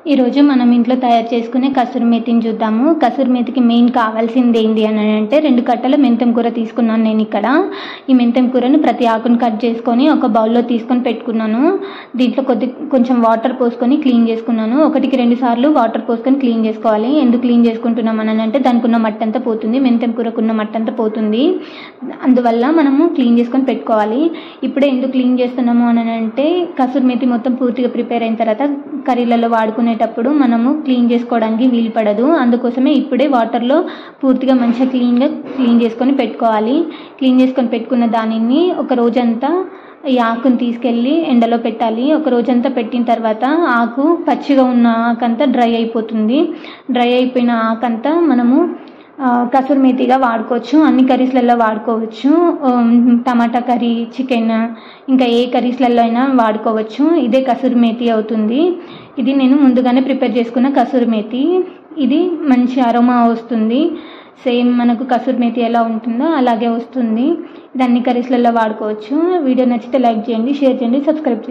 ఈరోజు మనం ఇంట్లో తయారు చేసుకునే కసూరి మేతిని చూద్దాము. కసూరి మేతికి మెయిన్ కావాల్సింది ఏంటి అని అంటే 2 కట్టల మెంతం కూర తీసుకున్నాను నేను ఇక్కడ. ఈ మెంతం కూరను ప్రతి ఆకును కట్ చేసుకొని ఒక బౌల్లో తీసుకొని పెట్టుకున్నాను. దీంట్లో కొంచెం వాటర్ పోసుకొని క్లీన్ చేసుకున్నాను. 1కి 2 సార్లు వాటర్ పోసుకొని క్లీన్ చేసుకోవాలి. ఎందుకు క్లీన్ చేసుకుంటున్నాం అని అంటే దానికి ఉన్న మట్టి అంతా పోతుంది, మెంతం కూరకున్న మట్టి అంతా పోతుంది. అందువల్ల మనము క్లీన్ చేసుకొని పెట్టుకోవాలి. ఇప్పుడే ఎందుకు క్లీన్ చేస్తున్నాము అని అంటే కసూరి మేతి మొత్తం పూర్తిగా ప్రిపేర్ అయిన తర్వాత కర్రీలలో వాడుకునేటప్పుడు మనము క్లీన్ చేసుకోవడానికి వీలు పడదు. అందుకోసమే ఇప్పుడే వాటర్లో పూర్తిగా మంచిగా క్లీన్ చేసుకొని పెట్టుకోవాలి. క్లీన్ చేసుకొని పెట్టుకున్న దానిని ఒక రోజంతా ఈ ఆకుని తీసుకెళ్ళి ఎండలో పెట్టాలి. ఒక రోజంతా పెట్టిన తర్వాత ఆకు పచ్చిగా ఉన్న ఆకంతా డ్రై అయిపోతుంది. డ్రై అయిపోయిన ఆకంతా మనము కసూరి మేతిగా వాడుకోవచ్చు. అన్ని కర్రీస్లలో వాడుకోవచ్చు. టమాటా కర్రీ, చికెన్, ఇంకా ఏ కర్రీస్లలో అయినా వాడుకోవచ్చు. ఇదే కసూరి మేతి అవుతుంది. ఇది నేను ముందుగానే ప్రిపేర్ చేసుకున్న కసూరి మేతి. ఇది మంచి అరోమా వస్తుంది. సేమ్ మనకు కసూరి మేతి ఎలా ఉంటుందో అలాగే వస్తుంది. ఇది అన్ని కర్రీస్లలో వాడుకోవచ్చు. వీడియో నచ్చితే లైక్ చేయండి, షేర్ చేయండి, సబ్స్క్రైబ్ చేయండి.